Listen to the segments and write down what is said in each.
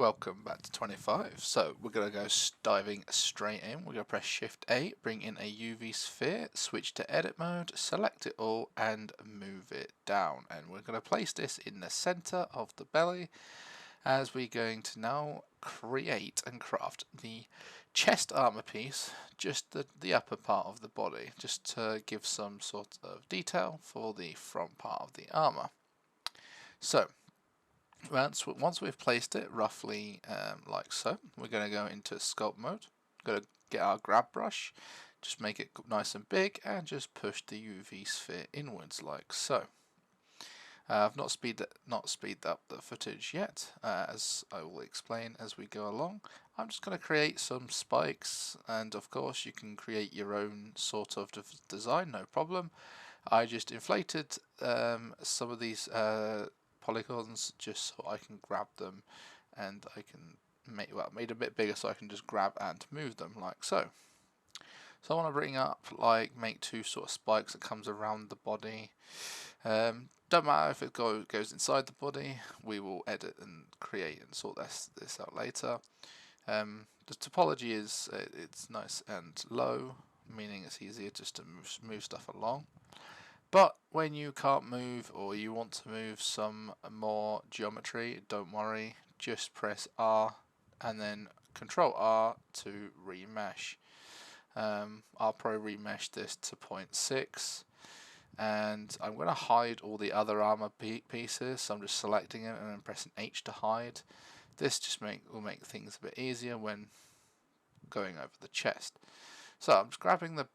Welcome back to 25. So we're going to go diving straight in. We're going to press Shift A, bring in a UV sphere, switch to edit mode, select it all and move it down. And we're going to place this in the center of the belly as we're going to now create and craft the chest armor piece, just the upper part of the body, just to give some sort of detail for the front part of the armor. So once we've placed it roughly like so, we're going to go into sculpt mode. Going to get our grab brush, just make it nice and big, and just push the UV sphere inwards like so. I've not speed up the footage yet, as I will explain as we go along. I'm just going to create some spikes, and of course you can create your own sort of design, no problem. I just inflated some of these polygons just so I can grab them, and I can made a bit bigger so I can just grab and move them like so. So I want to bring up, make two sort of spikes that comes around the body. Don't matter if it goes inside the body, we will edit and create and sort this out later. The topology is it's nice and low, meaning it's easier just to move stuff along. But when you can't move, or you want to move some more geometry, don't worry, just press R and then Control R to remesh. I'll probably remesh this to 0.6, and I'm going to hide all the other armor pieces, so I'm just selecting it and then pressing H to hide. This just will make things a bit easier when going over the chest. So I'm just grabbing the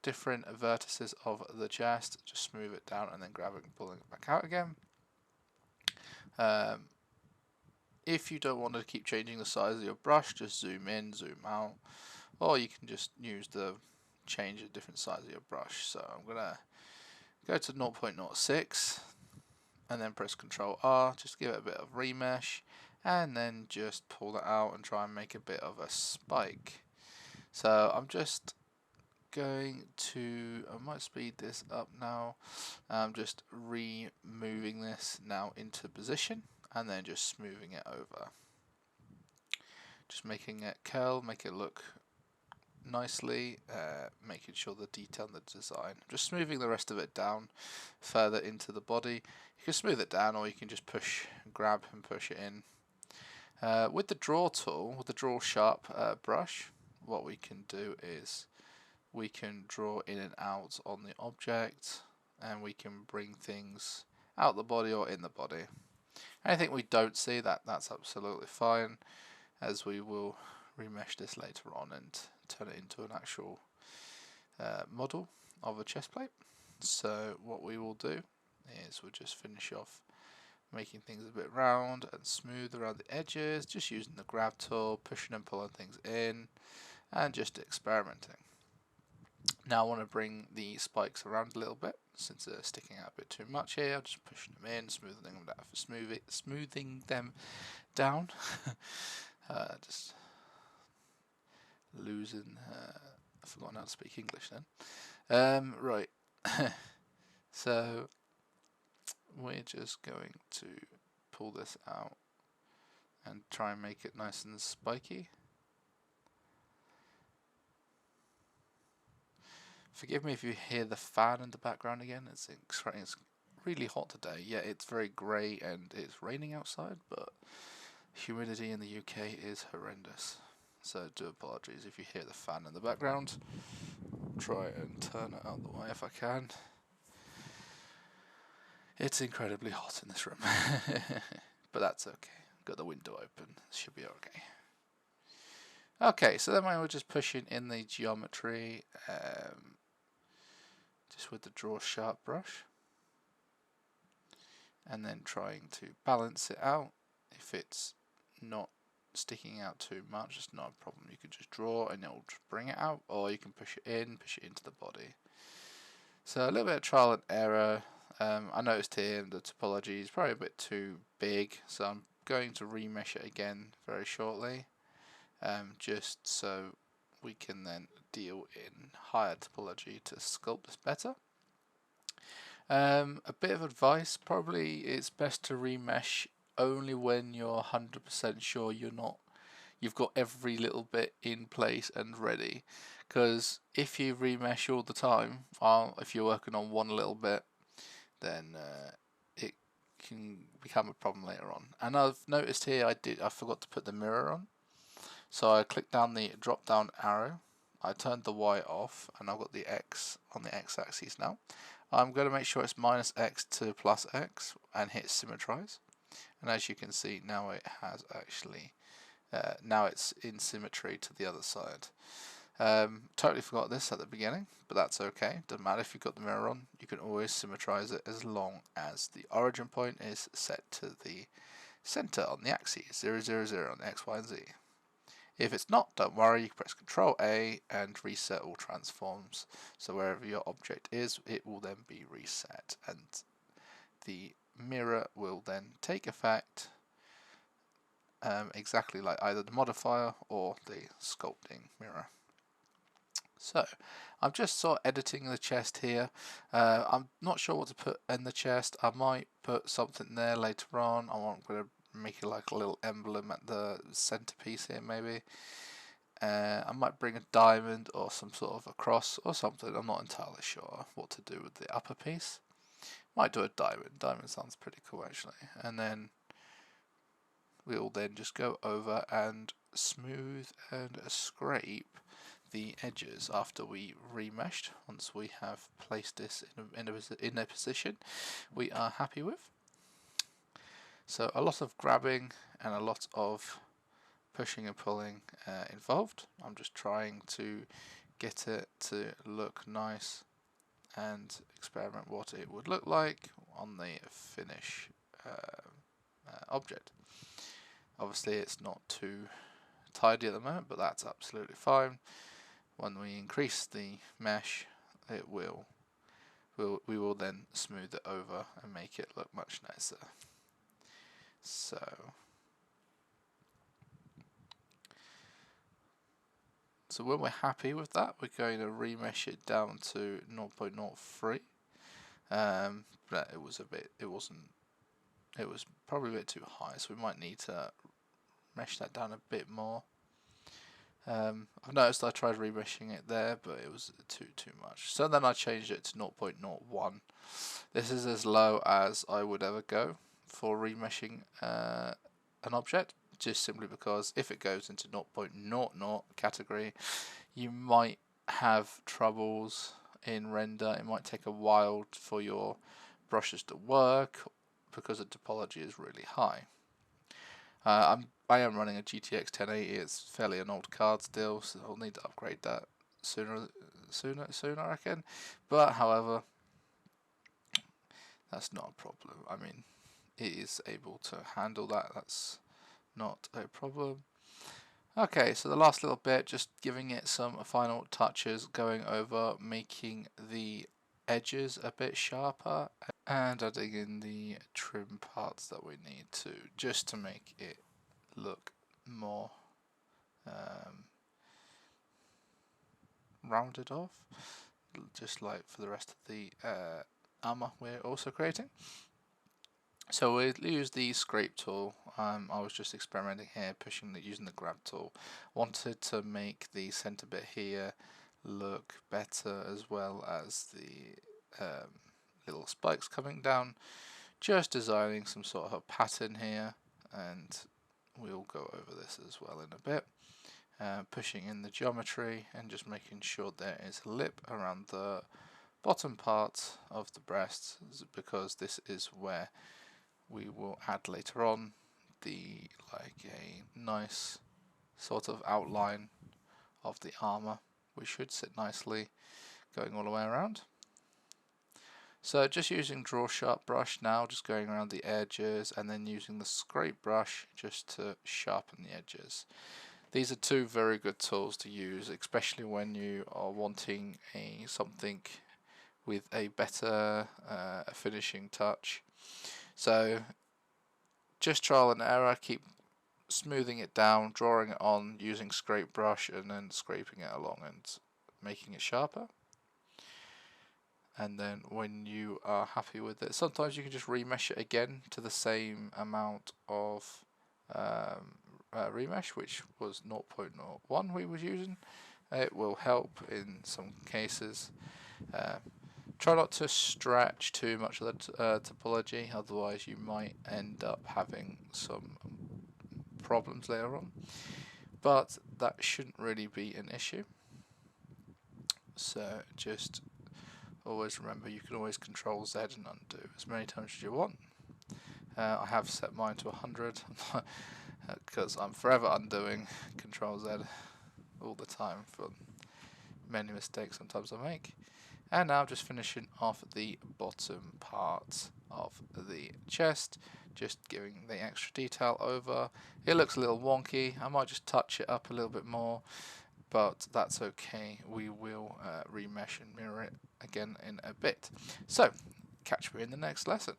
different vertices of the chest, just smooth it down and then grabbing and pulling it back out again. If you don't want to keep changing the size of your brush, just zoom in, zoom out, or you can just use the change a different size of your brush. So I'm gonna go to 0.06 and then press Ctrl R, just give it a bit of remesh, and then just pull it out and try and make a bit of a spike. So I'm just going to, I might speed this up now. I'm just removing this now into position and then just smoothing it over. Just making it curl, make it look nicely, making sure the detail in the design. Just smoothing the rest of it down further into the body. You can smooth it down, or you can just grab and push it in. With the draw tool, with the draw sharp brush, what we can do is we can draw in and out on the object, and we can bring things out the body or in the body. Anything we don't see, that's absolutely fine, as we will remesh this later on and turn it into an actual model of a chest plate. So what we will do is we'll just finish off making things a bit round and smooth around the edges, just using the grab tool, pushing and pulling things in, and just experimenting. Now I want to bring the spikes around a little bit, since they're sticking out a bit too much here. I'm just pushing them in, smoothing them down. Just losing. I've forgotten how to speak English then. Right. So we're just going to pull this out and try and make it nice and spiky. Forgive me if you hear the fan in the background again. It's really hot today. Yeah, it's very grey and it's raining outside, but humidity in the UK is horrendous. So do apologies if you hear the fan in the background. I'll try and turn it out the way if I can. It's incredibly hot in this room, but that's okay. Got the window open. Should be okay. Okay, so then we're just pushing in the geometry, just with the draw sharp brush, and then trying to balance it out. If it's not sticking out too much, it's not a problem. You can just draw and it'll bring it out, or you can push it into the body. So a little bit of trial and error. I noticed here the topology is probably a bit too big, so I'm going to remesh it again very shortly, just so we can then deal in higher topology to sculpt this better. A bit of advice, probably it's best to remesh only when you're 100% sure you've got every little bit in place and ready. Because if you remesh all the time, if you're working on one little bit, then it can become a problem later on. And I've noticed here I forgot to put the mirror on. So I clicked down the drop down arrow, I turned the Y off, and I've got the X on the X axis now. I'm going to make sure it's minus X to plus X and hit symmetrize. And as you can see, now it has actually, now it's in symmetry to the other side. Totally forgot this at the beginning, but that's okay. Doesn't matter if you've got the mirror on, you can always symmetrize it as long as the origin point is set to the center on the axis, 0, 0, 0 on the X, Y, and Z. If it's not, don't worry, you can press Ctrl A and reset all transforms. So wherever your object is, it will then be reset, and the mirror will then take effect exactly like either the modifier or the sculpting mirror. So I'm just sort of editing the chest here. I'm not sure what to put in the chest. I might put something there later on. I'm going to make it like a little emblem at the centerpiece here maybe. I might bring a diamond or some sort of a cross or something. I'm not entirely sure what to do with the upper piece. Might do a diamond. Diamond sounds pretty cool actually. And then we'll then just go over and smooth and scrape the edges after we remeshed. Once we have placed this in a position we are happy with. So a lot of grabbing and a lot of pushing and pulling involved. I'm just trying to get it to look nice and experiment what it would look like on the finish object. Obviously it's not too tidy at the moment, but that's absolutely fine. When we increase the mesh, we will then smooth it over and make it look much nicer. So when we're happy with that, we're going to remesh it down to 0.03. But it was probably a bit too high, so we might need to mesh that down a bit more. I've noticed I tried remeshing it there, but it was too much. So then I changed it to 0.01. This is as low as I would ever go for remeshing an object, just simply because if it goes into 0.00 category, you might have troubles in render. It might take a while for your brushes to work because the topology is really high. I am running a GTX 1080. It's fairly an old card still, so I'll need to upgrade that sooner I reckon. But however, that's not a problem. I mean, it is able to handle that. That's not a problem. Okay, so the last little bit, just giving it some final touches, going over making the edges a bit sharper and adding in the trim parts that we need to, just to make it look more rounded off, just like for the rest of the armor we're also creating. So we'll use the scrape tool. I was just experimenting here, using the grab tool. Wanted to make the center bit here look better, as well as the little spikes coming down. Just designing some sort of a pattern here, and we'll go over this as well in a bit. Pushing in the geometry and just making sure there is a lip around the bottom part of the breast, because this is where we will add later on a nice sort of outline of the armor, which should sit nicely going all the way around. So just using draw sharp brush now, just going around the edges, and then using the scrape brush just to sharpen the edges. These are two very good tools to use, especially when you are wanting something with a better finishing touch. So just trial and error, keep smoothing it down, drawing it on, using scrape brush, and then scraping it along and making it sharper. and then when you are happy with it, sometimes you can just remesh it again to the same amount of remesh, which was 0.01 we was using. It will help in some cases. Try not to stretch too much of the topology, otherwise you might end up having some problems later on. But that shouldn't really be an issue. So just always remember, you can always Control Z and undo as many times as you want. I have set mine to 100 because I'm forever undoing Control Z all the time for many mistakes sometimes I make. And now just finishing off the bottom part of the chest, just giving the extra detail over. It looks a little wonky, I might just touch it up a little bit more, but that's okay. We will remesh and mirror it again in a bit. So, catch me in the next lesson.